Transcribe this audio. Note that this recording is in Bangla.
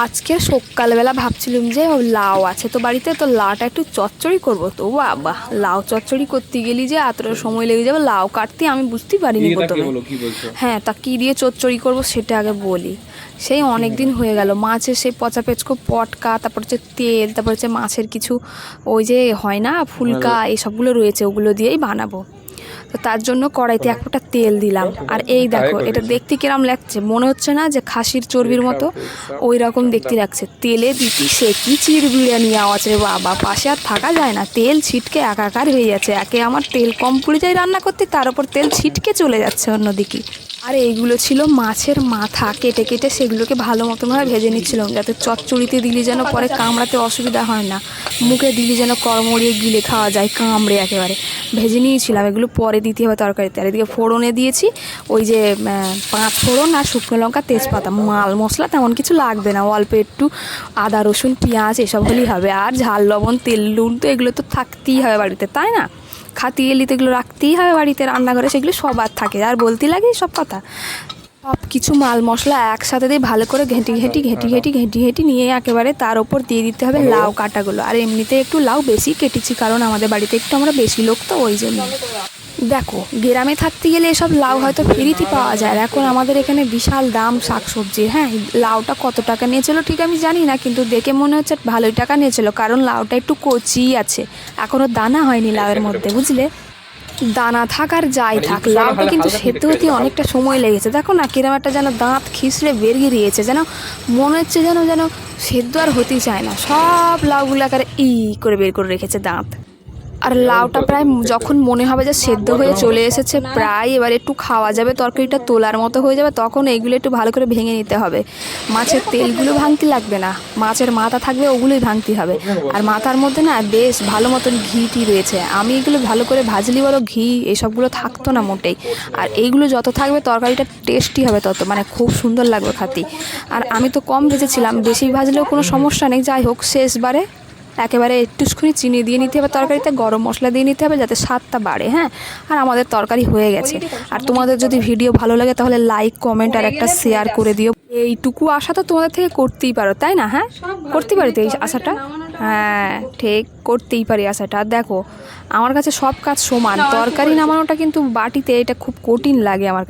আজকে সকালবেলা ভাবছিলাম যে লাউ আছে তো বাড়িতে, তো লাউটা একটু চচ্চড়ি করবো। তো বাবা, লাউ চচ্চড়ি করতে গেলি যে এতটা সময় লেগে যাবে লাউ কাটতে, আমি বুঝতেই পারিনি প্রথমে। হ্যাঁ, তা কী দিয়ে চচ্চড়ি করবো সেটা আগে বলি। সেই অনেক দিন হয়ে গেল মাছের সেই পচা পেঁচকো পটকা, তারপর হচ্ছে তেল, তারপর হচ্ছে মাছের কিছু ওই যে হয় না ফুলকা, এইসবগুলো রয়েছে, ওগুলো দিয়েই বানাবো। তো তার জন্য কড়াইতে এক ফোঁটা তেল দিলাম। আর এই দেখো, এটা দেখতে কিরম লাগছে, মনে হচ্ছে না যে খাসির চর্বির মতো? ওই রকম দেখতে লাগছে। তেলে দিতি সে কি চিরবিড়ানি আওয়াজ রে বাবা, পাশে আর থাকা যায় না। তেল ছিটকে একাকার হয়ে যাচ্ছে। একে আমার তেল কম পুড়ে যায় রান্না করতে, তার উপর তেল ছিটকে চলে যাচ্ছে অন্যদিকে। আর এইগুলো ছিল মাছের মাথা, কেটে কেটে সেগুলোকে ভালো মতনভাবে ভেজে নিচ্ছিলাম, যাতে চচ্চড়িতে দিলে যেন পরে কামড়াতে অসুবিধা হয় না, মুখে দিলে যেন কড়মড়িয়ে গিলে খাওয়া যায় কামড়ে একেবারে। ভেজে নিয়েছিলাম, এগুলো পরে দিতে হবে তরকারিতে। আর এদিকে ফোড়নে দিয়েছি ওই যে 5 ফোড়ন আর শুকনো লঙ্কা তেজপাতা। মাল মশলা তেমন কিছু লাগবে না, অল্প একটু আদা রসুন পেঁয়াজ এসব হলেই হবে। আর ঝাল লবণ তেল নুন তো এগুলো তো থাকতেই হবে বাড়িতে, তাই না? খাতি এলি তো এগুলো রাখতেই হবে বাড়িতে, রান্নাঘরে সেগুলো সবার থাকে। আর বলতে লাগে সব কথা। সব কিছু মাল মশলা একসাথে দিয়ে ভালো করে ঘেঁটি নিয়ে একেবারে তার ওপর দিয়ে দিতে হবে লাউ কাটাগুলো। আর এমনিতে একটু লাউ বেশি কেটেছি, কারণ আমাদের বাড়িতে একটু আমরা বেশি লোক, তো ওই জন্য। দেখো, গ্রামে থাকতে গেলে এসব লাউ হয়তো ফ্রিতে পাওয়া যায়, আর এখন আমাদের এখানে বিশাল দাম শাকসবজির। হ্যাঁ, লাউটা কত টাকা নিয়েছিল ঠিক আমি জানি না, কিন্তু দেখে মনে হচ্ছে ভালোই টাকা নিয়েছিল, কারণ লাউটা একটু কচি আছে, এখনও দানা হয়নি লাউয়ের মধ্যে, বুঝলে? দানা থাক আর যাই থাক, লাউটা কিন্তু সেদ্ধ হতে অনেকটা সময় লেগেছে। দেখো না কিরম একটা যেন দাঁত খিসড়ে বেরিয়েছে, যেন মনে হচ্ছে যেন যেন সেদ্ধ আর হতেই চায় না। সব লাউগুলো আকারে করে বের করে রেখেছে দাঁত। আর লাউটা প্রায় যখন মনে হবে যে সেদ্ধ হয়ে চলে এসেছে প্রায়, এবার একটু খাওয়া যাবে, তরকারিটা তোলার মতো হয়ে যাবে, তখন এইগুলো একটু ভালো করে ভেঙে নিতে হবে। মাছের তেলগুলো ভাঙতে লাগবে না, মাছের মাথা থাকবে ওগুলোই ভাঙতে হবে। আর মাথার মধ্যে না বেশ ভালো মতন ঘিটি রয়েছে, আমি এগুলো ভালো করে ভাজলি বলো ঘি এসবগুলো থাকতো না মোটেই। আর এইগুলো যত থাকবে তরকারিটা টেস্টি হবে তত, মানে খুব সুন্দর লাগবে খাতি। আর আমি তো কম ভেজেছিলাম, বেশি ভাজলেও কোনো সমস্যা নেই। যাই হোক, শেষবারে একেবারে একটুখানি চিনি দিয়ে নিতে হবে তরকারিতে, গরম মশলা দিয়ে নিতে হবে যাতে স্বাদটা বাড়ে। হ্যাঁ, আর আমাদের তরকারি হয়ে গেছে। আর তোমাদের যদি ভিডিও ভালো লাগে তাহলে লাইক কমেন্ট আর একটা শেয়ার করে দিও। এইটুকু আশা তো তোমাদের থেকে করতেই পারো, তাই না? হ্যাঁ, করতে পারি তো এই আশাটা। হ্যাঁ ঠিক, করতেই পারি আশাটা। আর দেখো, আমার কাছে সব কাজ সমান, তরকারি নামানোটা কিন্তু বাটিতে এটা খুব কঠিন লাগে আমার কাছে।